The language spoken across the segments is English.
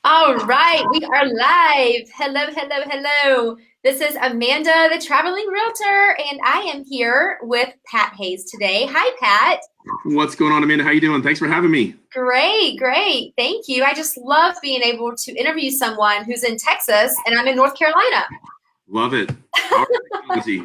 All right, we are live. Hello, hello, hello. This is Amanda, the traveling realtor, and I am here with Pat Hayes today. Hi, Pat. What's going on, Amanda? How you doing? Thanks for having me. Great, great. Thank you. I just love being able to interview someone who's in Texas and I'm in North Carolina. Love it. Our technology.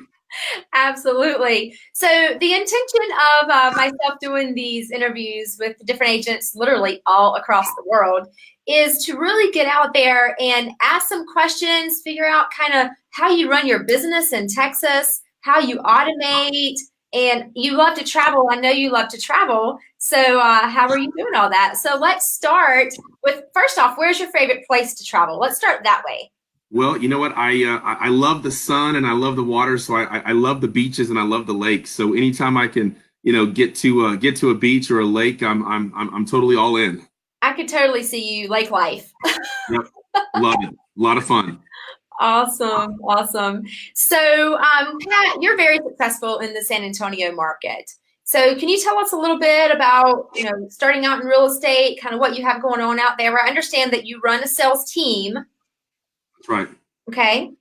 Absolutely. So the intention of myself doing these interviews with different agents literally all across the world is to really get out there and ask some questions, figure out kind of how you run your business in Texas, how you automate, and you love to travel. I know you love to travel. So how are you doing all that? So let's start with, first off, where's your favorite place to travel? Let's start that way. Well, you know what? I love the sun and I love the water, so I love the beaches and I love the lakes. So anytime I can, get to a beach or a lake, I'm totally all in. I could totally see you lake life. Yep, love it. A lot of fun. Awesome, awesome. So, Pat, you're very successful in the San Antonio market. So, can you tell us a little bit about, starting out in real estate, kind of what you have going on out there? I understand that you run a sales team. That's right. Okay.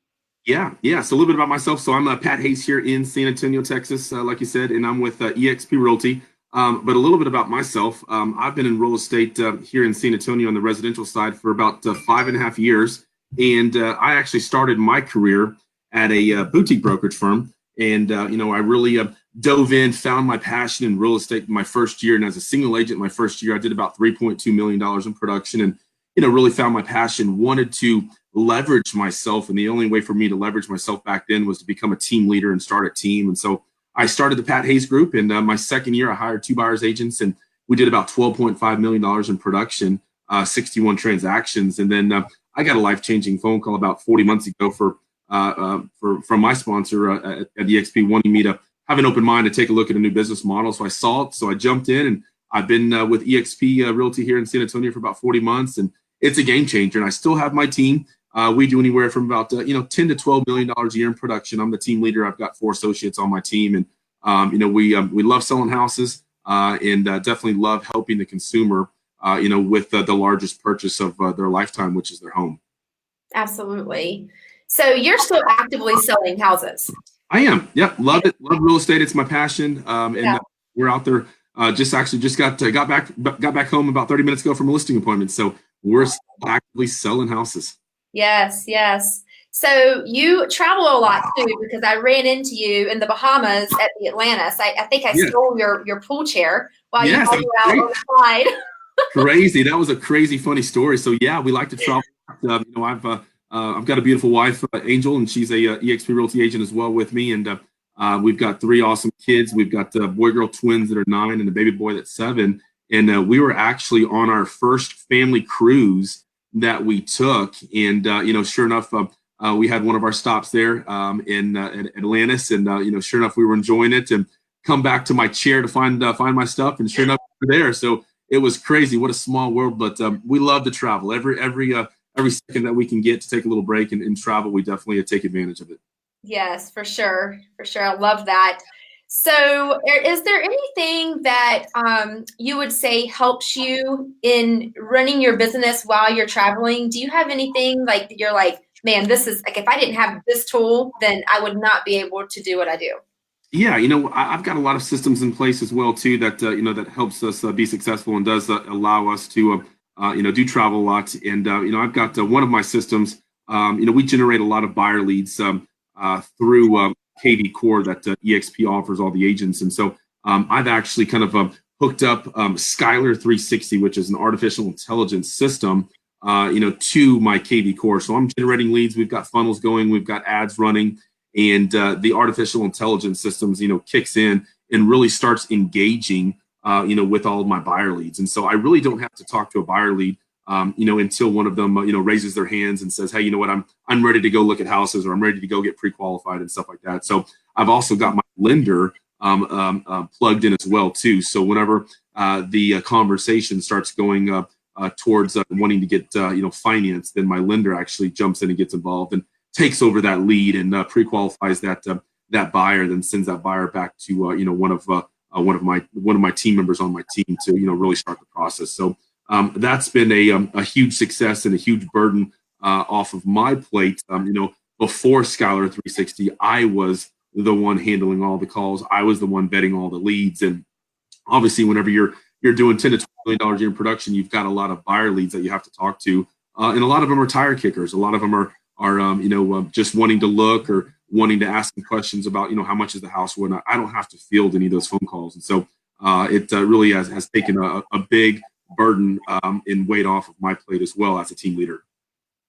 Yeah. So a little bit about myself. So I'm Pat Hayes here in San Antonio, Texas, like you said, and I'm with EXP Realty. But a little bit about myself. I've been in real estate here in San Antonio on the residential side for about 5.5 years. And I actually started my career at a boutique brokerage firm. And, I really dove in, found my passion in real estate my first year. And as a single agent, my first year, I did about $3.2 million in production and, really found my passion, wanted to leverage myself. And the only way for me to leverage myself back then was to become a team leader and start a team. And so I started the Pat Hayes Group. And my second year, I hired two buyers agents and we did about $12.5 million in production, 61 transactions. And then I got a life-changing phone call about 40 months ago from my sponsor at EXP wanting me to have an open mind to take a look at a new business model. So I saw it. So I jumped in and I've been with EXP Realty here in San Antonio for about 40 months. And it's a game changer. And I still have my team. We do anywhere from about 10 to $12 million a year in production. I'm the team leader. I've got 4 associates on my team, and we love selling houses and definitely love helping the consumer. With the largest purchase of their lifetime, which is their home. Absolutely. So you're still actively selling houses. I am. Yep. Love it. Love real estate. It's my passion. And Yeah. we're out there. Just got back home about 30 minutes ago from a listing appointment. So we're still actively selling houses. Yes, yes. So you travel a lot too, because I ran into you in the Bahamas at the Atlantis. I think I Yes. stole your pool chair while you Yes, hung that was out great. on the slide. Crazy. That was a crazy funny story. So yeah, we like to travel. I've got a beautiful wife, Angel, and she's a EXP Realty agent as well with me. And we've got 3 awesome kids. We've got boy-girl twins that are 9 and a baby boy that's 7. And we were actually on our first family cruise that we took. And sure enough, we had one of our stops there in Atlantis. And sure enough, we were enjoying it. And come back to my chair to find my stuff. And sure enough, we're there. So it was crazy. What a small world, but we love to travel. Every second that we can get to take a little break and travel, we definitely take advantage of it. Yes, for sure. For sure. I love that. So is there anything that you would say helps you in running your business while you're traveling? Do you have anything like that you're like, man, this is like, if I didn't have this tool, then I would not be able to do what I do? Yeah, I've got a lot of systems in place as well too that that helps us be successful and does allow us to do travel a lot. And I've got one of my systems. We generate a lot of buyer leads through KV Core that EXP offers all the agents. And so I've actually kind of hooked up Skylar 360, which is an artificial intelligence system, to my KV Core. So I'm generating leads. We've got funnels going. We've got ads running. And the artificial intelligence systems, kicks in and really starts engaging, with all of my buyer leads. And so I really don't have to talk to a buyer lead, until one of them, raises their hands and says, hey, you know what, I'm ready to go look at houses, or I'm ready to go get pre-qualified and stuff like that. So I've also got my lender plugged in as well too. So whenever the conversation starts going towards wanting to get, finance, then my lender actually jumps in and gets involved and takes over that lead and pre-qualifies that buyer, then sends that buyer back to one of my team members on my team to really start the process. So That's been a huge success and a huge burden off of my plate. Before Skylar 360, I was the one handling all the calls. I was the one vetting all the leads. And obviously, whenever you're doing 10 to $20 a year in production, you've got a lot of buyer leads that you have to talk to, and a lot of them are tire kickers. A lot of them are just wanting to look or wanting to ask some questions about how much is the house. When I don't have to field any of those phone calls, and so it really has taken a big burden and weight off of my plate as well as a team leader.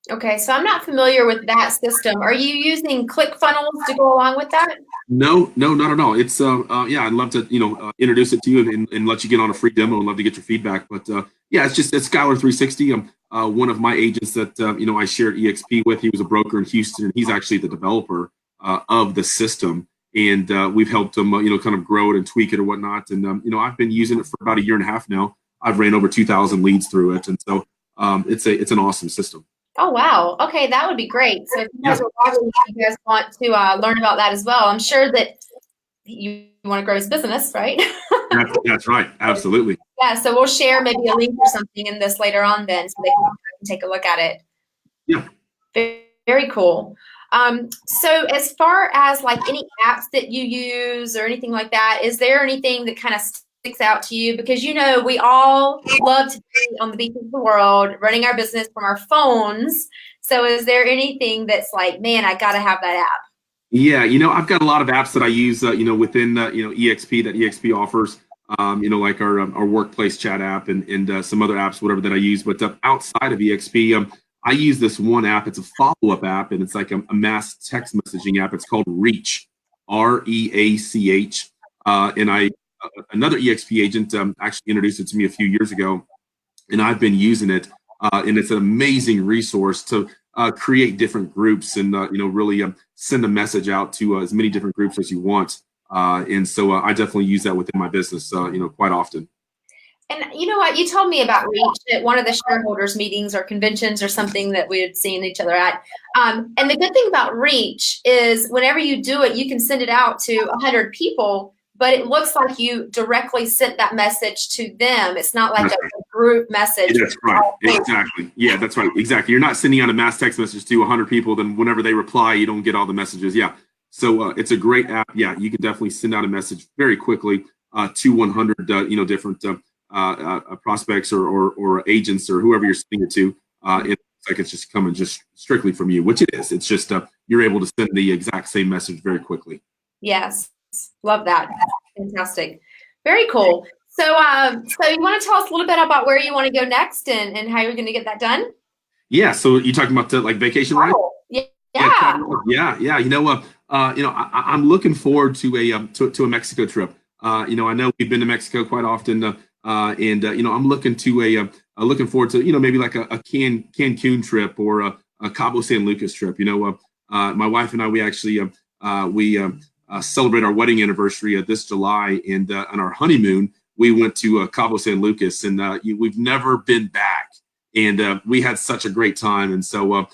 Okay, so I'm not familiar with that system. Are you using ClickFunnels to go along with that? No, not at all. It's yeah, I'd love to introduce it to you and let you get on a free demo. I'd love to get your feedback. But yeah, it's Skylar 360. One of my agents that I shared EXP with. He was a broker in Houston, and he's actually the developer of the system. And we've helped him kind of grow it and tweak it or whatnot. And I've been using it for about a year and a half now. I've ran over 2,000 leads through it, and so it's an awesome system. Oh, wow. Okay, that would be great. So if you guys are watching, if you guys want to learn about that as well, I'm sure that you want to grow his business, right? That's right. Absolutely. Yeah, so we'll share maybe a link or something in this later on then so they can take a look at it. Yeah. Very, very cool. So as far as like any apps that you use or anything like that, is there anything that kind of sticks out to you? Because we all love to be on the beaches of the world, running our business from our phones. So is there anything that's like, man, I got to have that app? Yeah, I've got a lot of apps that I use, within EXP that EXP offers, like our workplace chat app and some other apps, whatever that I use. But outside of EXP, I use this one app. It's a follow-up app, and it's like a mass text messaging app. It's called Reach, REACH, and another EXP agent actually introduced it to me a few years ago, and I've been using it, and it's an amazing resource to create different groups and really send a message out to as many different groups as you want. And so I definitely use that within my business, quite often. And you know what? You told me about Reach at one of the shareholders meetings or conventions or something that we had seen each other at. And the good thing about Reach is whenever you do it, you can send it out to 100 people, but it looks like you directly sent that message to them. It's not like a group message. That's right. Exactly. Yeah, that's right. Exactly. You're not sending out a mass text message to 100 people. Then whenever they reply, you don't get all the messages. Yeah. So it's a great app. Yeah, you can definitely send out a message very quickly to 100, different prospects or agents or whoever you're sending it to. It's like it's just coming just strictly from you, which it is. It's just you're able to send the exact same message very quickly. Yes, love that. Fantastic. Very cool. So, so you want to tell us a little bit about where you want to go next and how you're going to get that done? Yeah. So you're talking about like vacation, right? Yeah. Yeah. I'm looking forward to a Mexico trip. I know we've been to Mexico quite often, and I'm looking forward to maybe like a Cancun trip or a Cabo San Lucas trip. My wife and I we actually celebrate our wedding anniversary this July, and on our honeymoon we went to Cabo San Lucas, and we've never been back, and we had such a great time. And so